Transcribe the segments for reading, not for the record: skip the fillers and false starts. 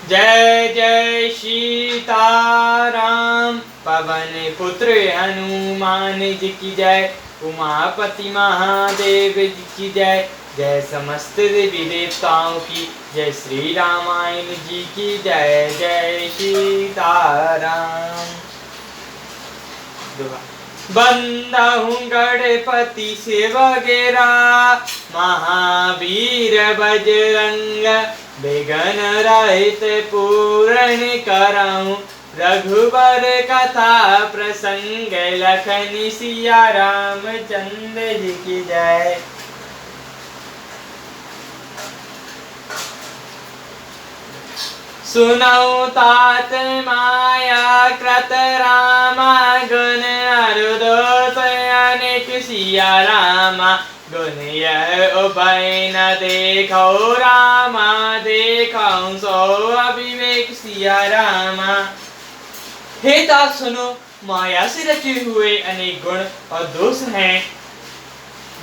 जय जय सीताराम। पवन पुत्र हनुमान जी की जय। उमापति महादेव जी की जय। जय समस्त देवी देवताओं की जय। श्री रामायण जी की जय। जय सीताराम। बंदहु गणपति शिव गिरा, महावीर बजरंग विघ्न रहित पूर्ण करऊं। रघुबर कथा प्रसंग लखन सिया रामचंद्र जी की जय। सुनऊ तात माया कृत रामा, गुण अरुदोष अनेक सिया रामा। गुण यह उभय न देखो रामा, देखो सो अविवेक सिया रामा। हे तात सुनो, माया से रचे हुए अनेक गुण और दोष हैं।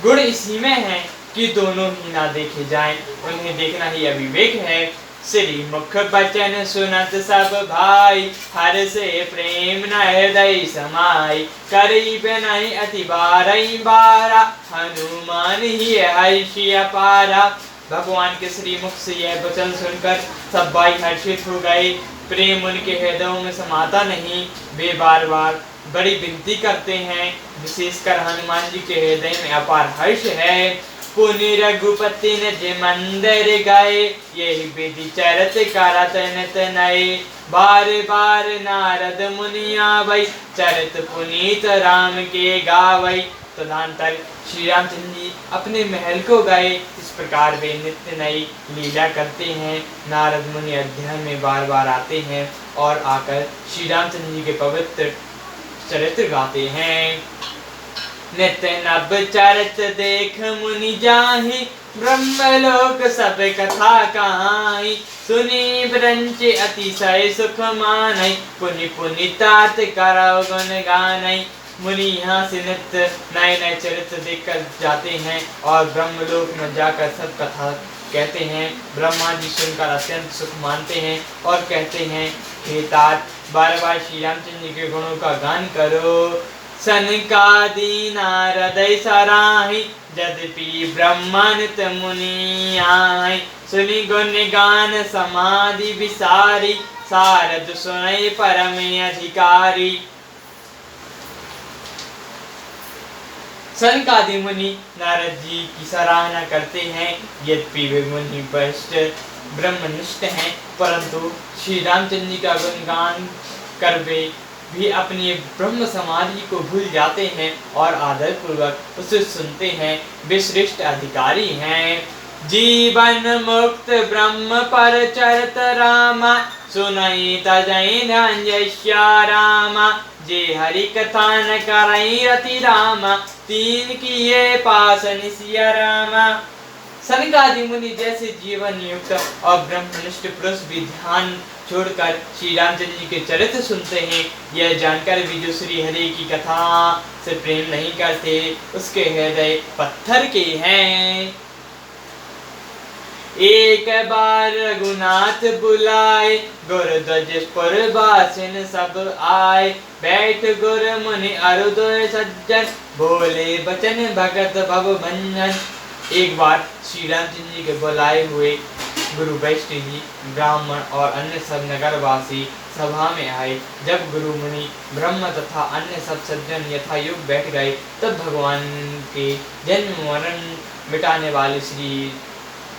गुण इसी में है कि दोनों ही ना देखे जाएं, उन्हें देखना ही अविवेक है। श्री मुख बचन सुनत सब भाई, हर से प्रेम न हृदय समाई। करीब नहीं अति बारई बारा, हनुमान ही हर्षि अपारा। भगवान के श्री मुख से यह वचन सुनकर सब भाई हर्षित हो गए। प्रेम उनके हृदयों में समाता नहीं, वे बार बार बड़ी विनती करते हैं। विशेषकर हनुमान जी के हृदय में अपार हर्ष है। पुनि रघुपति निज मंदिर गए, यही विधि चरत करत नित नए। बार बार नारद मुनि आवै, चरित पुनीत राम के गावै। तदंतर श्री रामचंद्र जी अपने महल को गए। इस प्रकार वे नित्य नई लीला करते हैं। नारद मुनि अध्याय में बार बार आते हैं और आकर श्री रामचंद्र जी के पवित्र चरित्र गाते हैं। नित्य नव चरित देख मुनि जाहि, ब्रह्मलोक सब कथा कहाई। सुनी ब्रंच अतिशय सुख मानै, पुनि पुनि तात करौ गुण गानै। मुनि यहाँ से नित्य नए नए चरित्र देखकर जाते हैं और ब्रह्मलोक में जाकर सब कथा कहते हैं। ब्रह्मा जी सुनकर अत्यंत सुख मानते हैं और कहते हैं, हे तात बार बार श्री रामचंद्र जी के गुणों का गान करो। सनकादि नारद सराहि, यद्यपि ब्रह्मानित मुनि आए। सुनि गुण गान समाधि विसारी, सारद सुनई परम अधिकारी। सनकादि मुनि नारद जी की सराहना करते हैं। यद्यपि वे मुनि वरिष्ठ ब्रह्मनिष्ठ हैं, परंतु श्री रामचंद्र जी का गुणगान कर वे भी अपनी ब्रह्म समाधि को भूल जाते हैं और आदर पूर्वक उसे सुनते हैं। वे श्रेष्ठ अधिकारी हैं। जीवन मुक्त ब्रह्म पर चरत रामा, सुनई तजई रंजस्या रामा। जे हरि कथा न करई रति रामा, तीन किए पास निसिया रामा। सनकादि मुनि जैसे जीवन युक्त और ब्रह्मनिष्ठ पुरुष भी ध्यान छोड़कर श्री रामचंद्र जी के चरित्र सुनते हैं। यह जानकर भी जो श्री हरि की कथा से प्रेम नहीं करते, उसके हृदय पत्थर के हैं। एक बार रघुनाथ बुलाए, गुर ध्वज पुरवासिन सब आए। बैठ गुर मुनि अरुदोय सज्जन, बोले बचन भगत भव भंजन। एक बार श्री रामचंद्र जी के बुलाए हुए गुरु वैष्णव जी, ब्राह्मण और अन्य सब नगरवासी सभा में आए। जब गुरु मुनि ब्रह्म तथा अन्य सब सज्जन यथायुग बैठ गए, तब भगवान के जन्म मरण मिटाने वाले श्री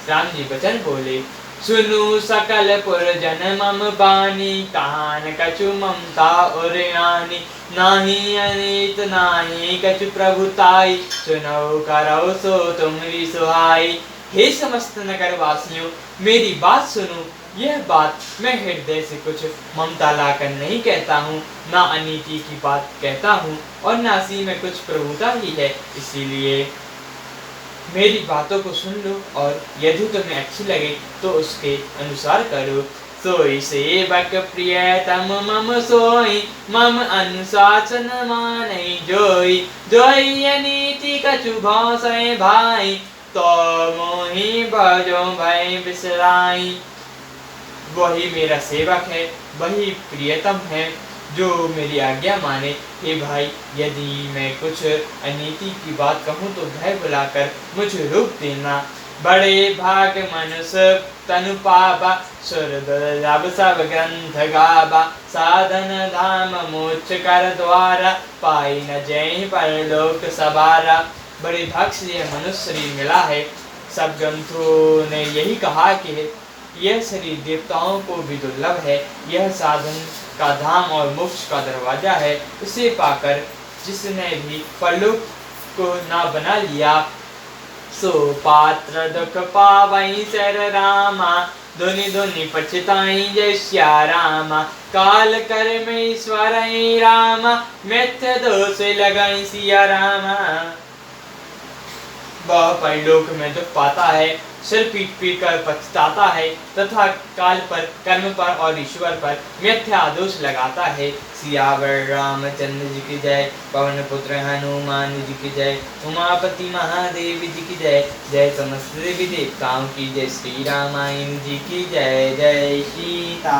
राम जी वचन बोले। सुनु सकल पुरजन मम बानी, कहान कछु ममता उरयानी। नाही अनित नाही कछु प्रभुताई, सुनो करो सो तुम्हारी सुहाई। हे समस्त नगर वासियों, मेरी बात सुनो। यह बात मैं हृदय से कुछ ममता लाकर नहीं कहता हूँ, ना अनीति की बात कहता हूँ और ना सी में कुछ प्रभुता ही है। इसीलिए मेरी बातों को सुन लो और यदि तुम्हें अच्छी लगे तो उसके अनुसार करो। सोई सेवक प्रियतम मम सोई, मम अनुशासन मानै जोई। जोई अनीति कछु भाषय भाई, तो मोहि भजो भय बिसराई। वही मेरा सेवक है, वही प्रियतम है जो मेरी आज्ञा माने। हे भाई, यदि मैं कुछ अनीति की बात कहूँ तो भय बुलाकर मुझे रोक देना। बड़े भाग मनुष्य तनु पावा, सुर दुर्लभ सब ग्रंथ गावा। साधन धाम मोक्ष कर द्वारा, पाई न जय परलोक सवारा। बड़े भाग से यह मनुष्य शरीर मिला है। सब ग्रंथों ने यही कहा कि यह शरीर देवताओं को भी दुर्लभ है। यह साधन का धाम और मोक्ष का दरवाजा है। इसे पाकर जिसने भी परलोक को ना बना लिया, सो पात्र दुख पावई शर रामा। धुनि धुनि पछताई जय श्या रामा। काल कर में ईश्वर रामा, मिथ्य दोष लगाई सिया रामा। वह परलोक में दुख पाता है, सिर पीट पीट कर पछताता है तथा काल पर, कर्म पर और ईश्वर पर मिथ्या दोष लगाता है। सियावर रामचंद्र जी की जय, पवन पुत्र हनुमान जी की जय, उमापति महादेव जी की जय, जय समस्त देवी देवताओं की जय, श्री रामायण जी की जय। जय सीता।